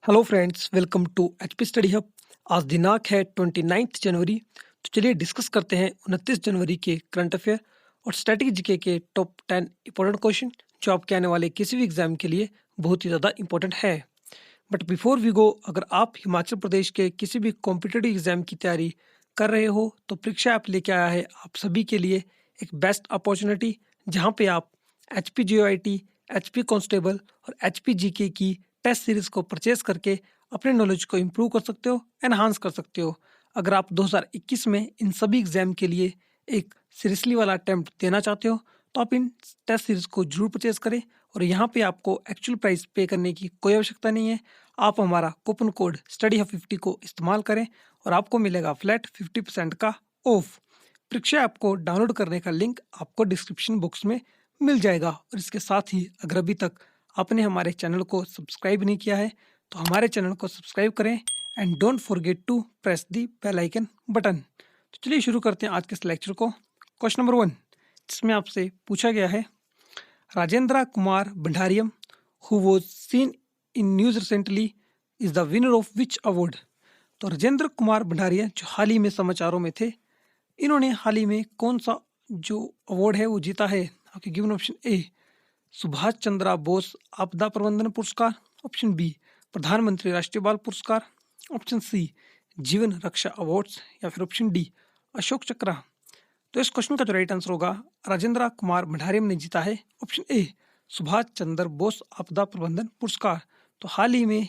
Hello friends, welcome to HP Study Hub. आज दिनांक है 29 जनवरी। तो चलिए डिस्कस करते हैं 29 जनवरी के करंट अफेयर और स्टैटिक जीके के टॉप 10 इंपॉर्टेंट क्वेश्चन जो आपके आने वाले किसी भी एग्जाम के लिए बहुत ही ज़्यादा इंपॉर्टेंट है। बट बिफोर वी गो, अगर आप हिमाचल प्रदेश के किसी भी कॉम्पिटेटिव एग्जाम की तैयारी कर रहे हो तो परीक्षा ऐप लेके आया है आप सभी के लिए एक बेस्ट अपॉर्चुनिटी, जहाँ पे आप H P G O I T, H P constable और एच पी जी के की टेस्ट सीरीज को परचेज करके अपने नॉलेज को इम्प्रूव कर सकते हो, एनहांस कर सकते हो। अगर आप 2021 में इन सभी एग्जाम के लिए एक सीरियसली वाला अटेम्प्ट देना चाहते हो तो आप इन टेस्ट सीरीज को जरूर परचेज करें। और यहाँ पे आपको एक्चुअल प्राइस पे करने की कोई आवश्यकता नहीं है। आप हमारा कूपन कोड स्टडी हब 50 को इस्तेमाल करें और आपको मिलेगा फ्लैट 50% का ऑफ। परीक्षा ऐप को डाउनलोड करने का लिंक आपको डिस्क्रिप्शन बॉक्स में मिल जाएगा। और इसके साथ ही अगर अभी तक आपने हमारे चैनल को सब्सक्राइब नहीं किया है तो हमारे चैनल को सब्सक्राइब करें and don't forget to press the bell icon button. तो चलिए शुरू करते हैं आज के इस लेक्चर को। क्वेश्चन नंबर 1, जिसमें आपसे पूछा गया है, राजेंद्र कुमार भंडारियम who was seen in news recently is the winner of which award. तो राजेंद्र कुमार भंडारिया जो हाल ही में समाचारों में थे, इन्होंने हाल ही में कौन सा जो अवार्ड है वो जीता है। आपके given option A Subhash Chandra Bose आपदा प्रबंधन पुरस्कार, ऑप्शन बी प्रधानमंत्री राष्ट्रीय बाल पुरस्कार, ऑप्शन सी जीवन रक्षा अवार्ड्स, या फिर ऑप्शन डी अशोक चक्र। तो इस क्वेश्चन का जो राइट आंसर होगा, राजेंद्र कुमार भंडारियम ने जीता है ऑप्शन ए सुभाष चंद्र बोस आपदा प्रबंधन पुरस्कार। तो हाल ही में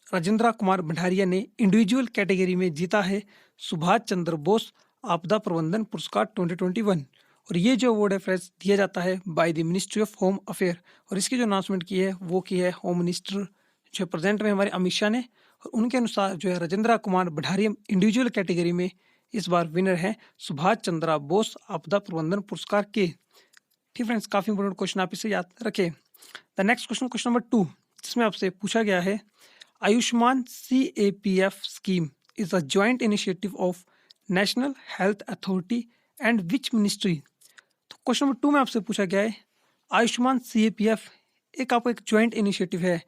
राजेंद्र कुमार भंडारिया ने इंडिविजुअल कैटेगरी में जीता है सुभाष चंद्र बोस आपदा प्रबंधन पुरस्कार 2021। और ये जो अवार्ड है फ्रेंड्स दिया जाता है by the Ministry of home affair. और इसकी जो अनाउंसमेंट की है वो की है होम मिनिस्टर जो प्रेजेंट में हमारे अमित शाह ने। और उनके अनुसार जो है राजेंद्र कुमार भंडारियम इंडिविजुअल कैटेगरी में इस बार विनर है सुभाष चंद्र बोस आपदा प्रबंधन पुरस्कार के। ठीक फ्रेंड्स, काफी इंपोर्टेंट क्वेश्चन आप इसे याद रखें। The next question, question number 2, जिसमें आपसे पूछा गया है, Ayushman CAPF scheme is a joint initiative of National Health Authority and which ministry। तो क्वेश्चन नंबर 2 में आपसे पूछा गया है, आयुष्मान CAPF एक आपको एक ज्वाइंट इनिशिएटिव है।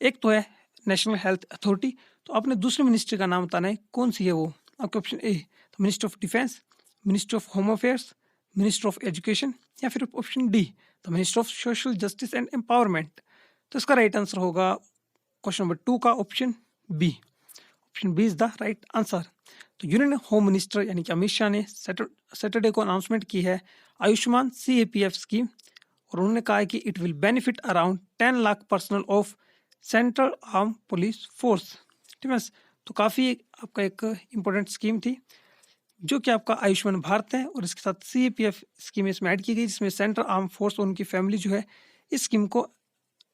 एक तो है नेशनल हेल्थ अथॉरिटी, तो आपने दूसरी मिनिस्ट्री का नाम बताना है, कौन सी है वो। आपके ऑप्शन ए तो Ministry of Defence, Ministry of Home Affairs, Ministry of Education, या फिर option D the Ministry of Social Justice and Empowerment. तो इसका राइट आंसर होगा क्वेश्चन नंबर 2 का option B. Option B is the right answer. तो union home minister यानी कि अमित शाह ने सैटरडे को अनाउंसमेंट की है आयुष्मान CAPF स्कीम। और उन्होंने कहा है कि it will benefit around 10 lakh personal of central arm police force. ठीक है, तो काफ़ी आपका एक इम्पोर्टेंट स्कीम थी जो कि आपका आयुष्मान भारत है। और इसके साथ CAPF स्कीम इसमें ऐड की गई, जिसमें सेंट्रल आर्म फोर्स और उनकी फैमिली जो है इस स्कीम को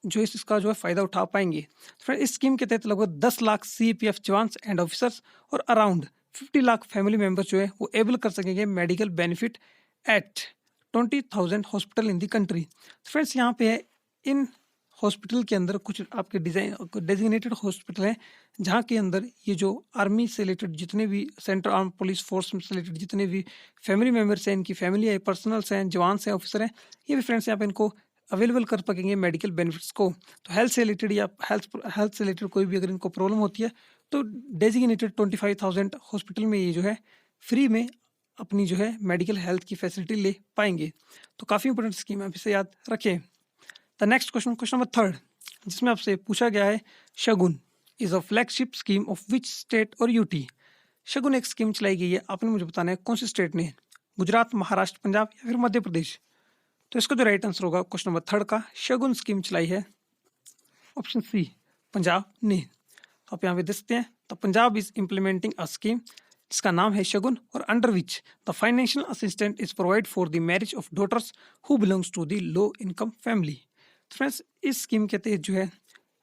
जो इसका जो है फ़ायदा उठा पाएंगे। फिर इस स्कीम के तहत लगभग 10 लाख CAPF जवान एंड ऑफिसर्स और अराउंड 50 लाख फैमिली मेंबर्स जो है वो एबल कर सकेंगे medical benefit at 20,000 hospital in the country. Friends, यहाँ पे है इन हॉस्पिटल के अंदर कुछ आपके डेजिग्नेटेड हॉस्पिटल हैं जहाँ के अंदर ये जो आर्मी से रिलेटेड जितने भी सेंट्रल आर्म पुलिस फोर्स से रिलेटेड जितने भी फैमिली मेम्बर्स हैं, इनकी फैमिली है, पर्सनल्स हैं, जवान हैं, ऑफिसर हैं, ये भी फ्रेंड्स यहाँ पे इनको अवेलेबल कर सकेंगे मेडिकल बेनिफिट्स को। तो हेल्थ से रिलेटेड या हेल्थ से रिलेटेड कोई भी अगर इनको प्रॉब्लम होती है तो डेजिग्नेटेड 25,000 हॉस्पिटल में ये जो है फ्री में अपनी जो है मेडिकल हेल्थ की फैसिलिटी ले पाएंगे। तो काफ़ी इंपॉर्टेंट स्कीम है, आप इसे याद रखें। The next question, question number 3, जिसमें आपसे पूछा गया है, Shagun is a flagship scheme of which state और यूटी। शगुन एक स्कीम चलाई गई है, आपने मुझे बताना है कौन सी स्टेट ने, गुजरात, महाराष्ट्र, पंजाब या फिर मध्य प्रदेश। तो इसका जो राइट आंसर होगा क्वेश्चन नंबर 3 का, शगुन स्कीम चलाई है ऑप्शन सी पंजाब ने। तो आप यहाँ पे देखते हैं, तो Punjab is implementing a scheme जिसका नाम है शगुन और under which the financial assistant is provide for the marriage of daughters who belongs to the low income family. तो फ्रेंड्स, इस स्कीम के तहत जो है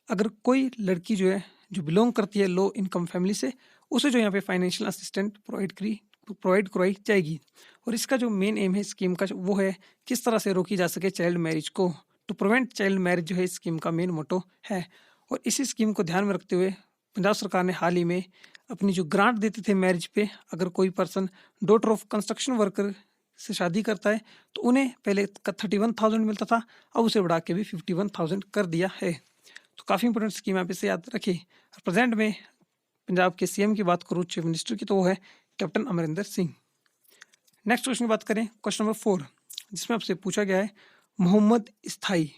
अगर कोई लड़की जो है जो बिलोंग करती है लो इनकम फैमिली से, उसे जो यहाँ पे फाइनेंशियल असिस्टेंट प्रोवाइड करवाई जाएगी। और इसका जो मेन एम है स्कीम का वो है किस तरह से रोकी जा सके चाइल्ड मैरिज को, टू प्रिवेंट चाइल्ड मैरिज जो है इस स्कीम का मेन मोटो है। और इसी स्कीम को ध्यान में रखते हुए पंजाब सरकार ने हाल ही में अपनी जो ग्रांट देते थे मैरिज पे, अगर कोई person daughter of construction worker से शादी करता है तो उन्हें पहले 31,000 मिलता था, अब उसे बढ़ा के भी 51,000 कर दिया है। तो तो काफ़ी इंपॉर्टेंट स्कीम आप इसे याद रखें। प्रेजेंट में पंजाब के सीएम की बात करूँ, चीफ मिनिस्टर की, तो वो है captain Amarinder Singh. Next question की बात करें, क्वेश्चन नंबर 4, जिसमें आपसे पूछा गया है Mohammad Shtayyeh.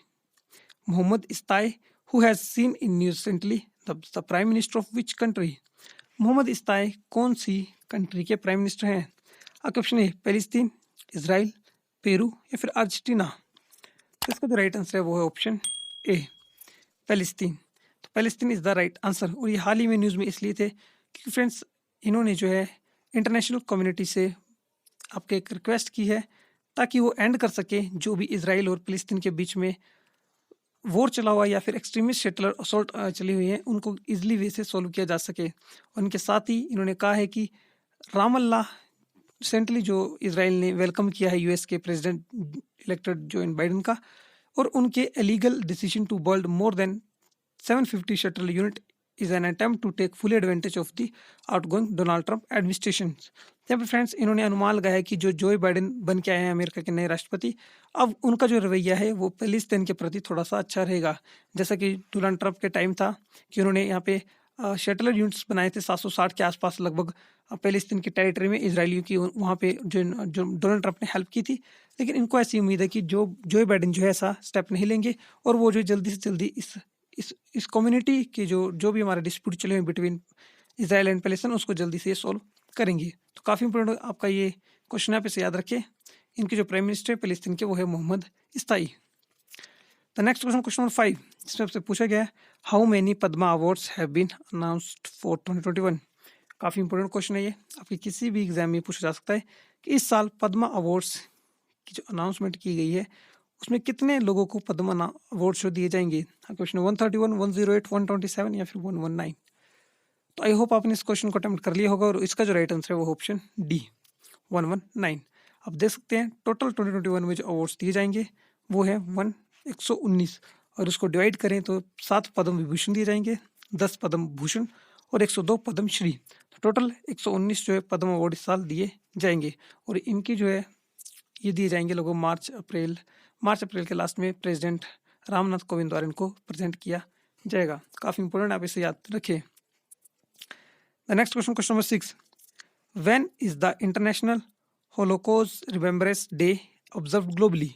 Mohammad Shtayyeh who has seen in news recently the prime minister of which country. Mohammad Shtayyeh कौन सी कंट्री के प्राइम मिनिस्टर हैं? आपके ऑप्शन है पैलेस्तीन, इसराइल, पेरू या फिर अर्जेंटीना। तो इसका जो राइट आंसर है वो है ऑप्शन ए, पैलेस्तीन। तो Palestine is the right answer. और ये हाल ही में न्यूज़ में इसलिए थे क्योंकि फ्रेंड्स इन्होंने जो है इंटरनेशनल कम्युनिटी से आपके एक रिक्वेस्ट की है ताकि वो एंड कर सके जो भी इसराइल और फिलिस्तीन के बीच में वॉर चला हुआ या फिर एक्सट्रीमिस्ट शेटलर असॉल्ट चली हुई है, उनको इजीली वे से सॉल्व किया जा सके। और इनके साथ ही इन्होंने कहा है कि राम अल्लाह रिसेंटली जो इसराइल ने वेलकम किया है यूएस के प्रेसिडेंट इलेक्टेड जो बाइडन का, और उनके illegal decision to build more than 750 shuttle unit is an attempt to take full advantage of the outgoing Donald Trump administration। यहाँ पे फ्रेंड्स इन्होंने अनुमान लगाया कि जो बाइडेन बन के आए हैं अमेरिका के नए राष्ट्रपति, अब उनका जो रवैया है वो पैलेस्तीन के प्रति थोड़ा सा अच्छा रहेगा। जैसा कि डोनाल्ड ट्रंप के टाइम था कि उन्होंने यहाँ पे शटल यूनिट्स बनाए थे 760 के आसपास लगभग पैलेस्तीन की टेरिटरी में इसराइलियों की, वहाँ पे जो डोनाल्ड ट्रंप ने हेल्प की थी। लेकिन इनको ऐसी उम्मीद है कि जो बाइडेन जो है ऐसा स्टेप नहीं लेंगे और वो जो जल्दी से जल्दी इस कम्युनिटी के जो भी हमारे डिस्प्यूट चले हुए बिटवीन इसराइल एंड पैलेस्टाइन उसको जल्दी से सॉल्व करेंगे। तो काफ़ी इंपॉर्टेंट आपका ये क्वेश्चन आप इसे याद रखें। इनके जो प्राइम मिनिस्टर है पैलेस्तीन के वो है Mohammad Shtayyeh. The next question number 5, जिसमें आपसे पूछा गया है how many Padma awards have been announced for 2021। काफ़ी इंपॉर्टेंट क्वेश्चन है ये, आपके किसी भी एग्जाम में पूछा जा सकता है कि इस साल पद्मा अवार्ड्स की जो अनाउंसमेंट की गई है उसमें कितने लोगों को पद्म अवार्ड शो दिए जाएंगे। क्वेश्चन 131, 108, 127 या फिर 119। तो आई होप आपने इस क्वेश्चन को अटेम्प्ट कर लिया होगा और इसका जो राइट आंसर है वो ऑप्शन डी, 119। आप देख सकते हैं टोटल 2021 में जो अवार्ड्स दिए जाएंगे वो है 119, और उसको डिवाइड करें तो 7 पद्म विभूषण दिए जाएंगे, 10 पद्म भूषण और 102 पद्म श्री। तो टोटल 119 जो है पद्म अवार्ड इस साल दिए जाएंगे। और इनकी जो है ये दिए जाएंगे लोगों मार्च अप्रैल के लास्ट में प्रेसिडेंट रामनाथ कोविंद द्वारा इनको प्रेजेंट किया जाएगा। काफ़ी इंपॉर्टेंट, आप इसे याद रखें। The next question number 6, when is the international Holocaust remembrance day observed globally.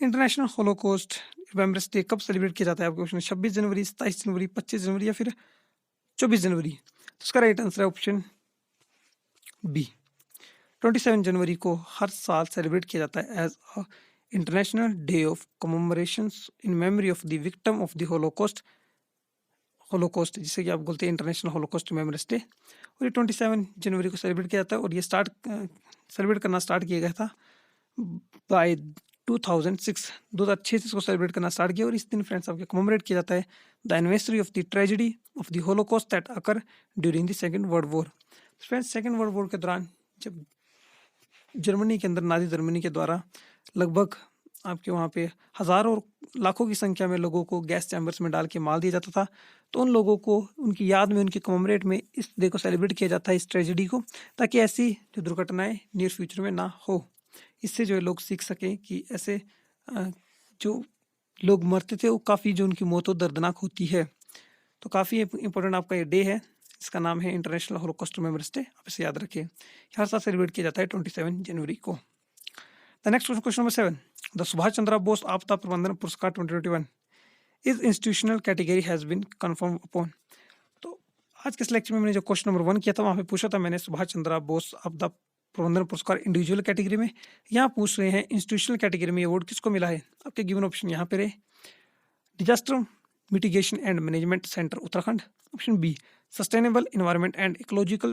International Holocaust remembrance day कब सेलिब्रेट किया जाता है? आपके क्वेश्चन 26 जनवरी, 27 जनवरी, 25 जनवरी या फिर 24 जनवरी। तो उसका राइट आंसर है ऑप्शन बी, 27 जनवरी को हर साल सेलिब्रेट किया जाता है as a international day of commemorations in memory of the victim of the holocaust, जिसे कि आप बोलते हैं इंटरनेशनल होलोकॉस्ट रिमेम्बरेंस डे। और ये 27 जनवरी को सेलिब्रेट किया जाता है और ये सेलिब्रेट करना स्टार्ट किया गया था बाय 2006 से इसको सेलिब्रेट करना स्टार्ट किया। और इस दिन फ्रेंड्स आपके कमेमोरेट किया जाता है the anniversary of the tragedy of the Holocaust that occur during the second world war. Friends second world war के दौरान जब जर्मनी के अंदर नाजी जर्मनी के द्वारा लगभग आपके वहाँ पे हज़ारों और लाखों की संख्या में लोगों को गैस चैम्बर्स में डाल के मार दिया जाता था, तो उन लोगों को उनकी याद में, उनके कमेमोरेट में इस डे को सेलिब्रेट किया जाता है, इस ट्रेजेडी को, ताकि ऐसी जो दुर्घटनाएं नियर फ्यूचर में ना हो। इससे जो है लोग सीख सकें कि ऐसे जो लोग मरते थे वो काफ़ी जो उनकी मौत दर्दनाक होती है। तो काफ़ी इंपॉर्टेंट आपका ये डे है, इसका नाम है इंटरनेशनल होलोकॉस्ट रिमेम्बरेंस डे। आप इसे याद रखिए, हर साल सेलिब्रेट किया जाता है 27 जनवरी को। The next question number 7, the Subhash Chandra Bose आपदा प्रबंधन पुरस्कार 2021 is institutional category has been confirm upon. तो आज के लेक्चर में मैंने जो क्वेश्चन नंबर 1 किया था वहाँ पे पूछा था मैंने सुभाष चंद्र बोस आपदा प्रबंधन पुरस्कार इंडिविजुअल कैटेगरी में। यहाँ पूछ रहे हैं इंस्टीट्यूशनल कैटेगरी में अवार्ड किसको मिला है। आपके गिवन ऑप्शन यहाँ पे रहे Disaster Mitigation and Management Centre Uttarakhand, option B Sustainable Environment and Ecological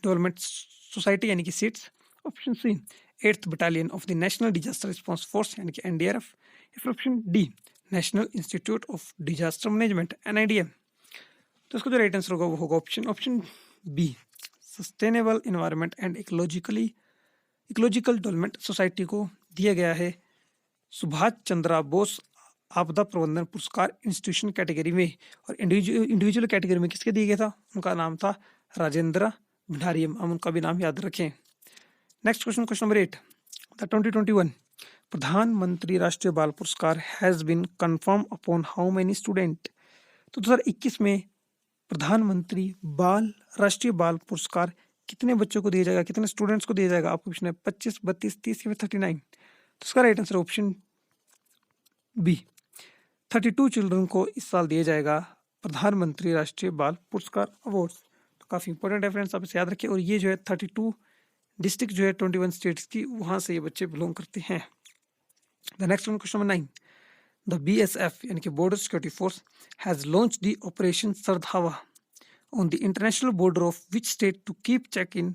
Development Society यानी कि SEEDS, option C 8th Battalion of the National Disaster Response Force यानी कि एनडीआरएफ, या फिर option D National Institute of Disaster Management NIDM. तो इसका जो right answer होगा वो होगा option B Sustainable Environment and Ecological Development Society को दिया गया है सुभाष चंद्र बोस आपदा प्रबंधन पुरस्कार इंस्टीट्यूशन कैटेगरी में। और इंडिविजुअल कैटेगरी में किसके दिया गया था, उनका नाम था राजेंद्र भंडारियम। हम उनका भी नाम याद रखें। नेक्स्ट क्वेश्चन नंबर 8, द 2021 प्रधानमंत्री Rashtriya Bal Puraskar has been confirm upon how many student. तो 2021 में प्रधानमंत्री राष्ट्रीय बाल पुरस्कार कितने बच्चों को दिया जाएगा, कितने स्टूडेंट्स को दिया जाएगा? आपको ऑप्शन है 25, 32, 30 या फिर 39। तो इसका right answer option B, 32 children को इस साल दिया जाएगा प्रधानमंत्री राष्ट्रीय बाल पुरस्कार अवार्ड्स। तो काफ़ी इंपॉर्टेंट है फ्रेंड्स, आप इसे याद रखिए। और ये जो है 32 डिस्ट्रिक्ट जो है 21 स्टेट्स की, वहाँ से ये बच्चे बिलोंग करते हैं। The next one, question number 9। The BSF यानी कि border security force has launched the operation Sardhawa on the international border of which state to keep check-in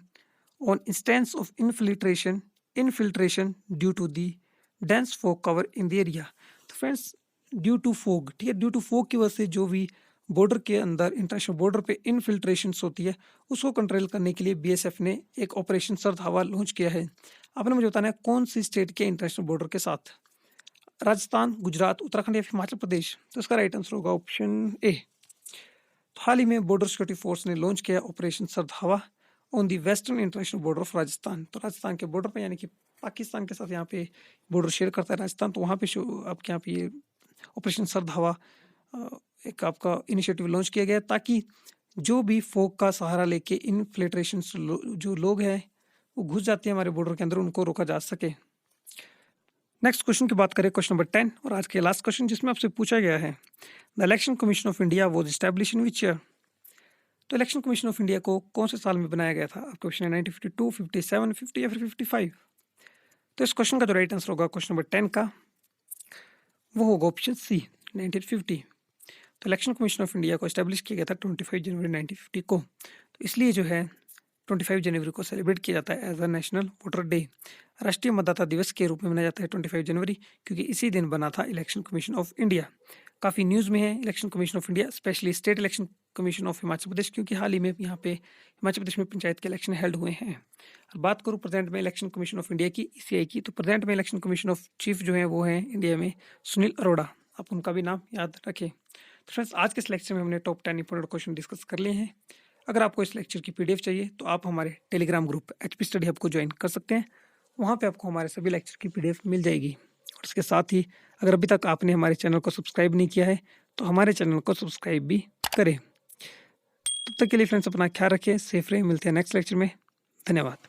on instance of infiltration due to the dense fog cover in the area। तो friends due to fog, ठीक है, due to fog की वजह से जो भी border के अंदर इंटरनेशनल बॉर्डर पे इनफिल्ट्रेशन होती है उसको कंट्रोल करने के लिए BSF ने एक ऑपरेशन सरधावा लॉन्च किया है। आपने मुझे बताना है कौन सी स्टेट के इंटरनेशनल बॉर्डर के साथ, राजस्थान, गुजरात, उत्तराखंड या फिर हिमाचल प्रदेश। तो इसका राइट आंसर होगा ऑप्शन ए। हाल ही में बॉर्डर सिक्योरिटी फोर्स ने लॉन्च किया operation Sardhawa on the western international border of Rajasthan. तो राजस्थान के बॉर्डर पे यानी कि पाकिस्तान के साथ यहाँ पे बॉर्डर शेयर करता है राजस्थान, तो वहाँ पे आपके यहाँ पे ये ऑपरेशन सरधावा एक आपका इनिशिएटिव लॉन्च किया गया ताकि जो भी फोग का सहारा लेके इनफिल्ट्रेशन जो लोग हैं वो घुस जाते हैं हमारे बॉर्डर के अंदर, उनको रोका जा सके। नेक्स्ट क्वेश्चन की बात करें, क्वेश्चन नंबर 10 और आज के लास्ट क्वेश्चन जिसमें आपसे पूछा गया है the election commission of India was establish in which year. तो इलेक्शन कमीशन ऑफ इंडिया को कौन से साल में बनाया गया था? आपका ऑप्शन है 1952, 57, 50 या फिर 55। तो इस क्वेश्चन का जो राइट आंसर होगा क्वेश्चन नंबर 10 का, वो होगा ऑप्शन सी, 1950। तो इलेक्शन कमीशन ऑफ इंडिया को एस्टैब्लिश किया गया था 25 जनवरी 1950 को। तो इसलिए जो है 25 जनवरी को सेलिब्रेट किया जाता है as a national voter day, Rashtriya Matdata दिवस के रूप में मनाया जाता है 25 जनवरी, क्योंकि इसी दिन बना था इलेक्शन कमीशन ऑफ इंडिया। काफ़ी न्यूज़ में है election commission of India, specially state election commission of Himachal Pradesh, क्योंकि हाल ही में यहाँ पे हिमाचल प्रदेश में पंचायत के इलेक्शन हेल्ड हुए हैं। और बात करूँ प्रेजेंट में इलेक्शन कमीशन ऑफ इंडिया की, ECI की, तो प्रेजेंट में इलेक्शन कमीशन ऑफ चीफ जो है वो है इंडिया में सुनील अरोड़ा। आप उनका भी नाम याद रखें। तो फ्रेंड्स आज के इस लेक्चर में हमने टॉप 10 इंपॉर्टेंट क्वेश्चन डिस्कस कर लिए हैं। अगर आपको इस लेक्चर की PDF चाहिए तो आप हमारे Telegram group HP study hub को ज्वाइन कर सकते हैं। वहाँ पे आपको हमारे सभी लेक्चर की PDF मिल जाएगी। और इसके साथ ही अगर अभी तक आपने हमारे चैनल को सब्सक्राइब नहीं किया है तो हमारे चैनल को सब्सक्राइब भी करें। तब तक के लिए फ्रेंड्स अपना ख्याल रखें, सेफ रहें, मिलते हैं नेक्स्ट लेक्चर में। धन्यवाद।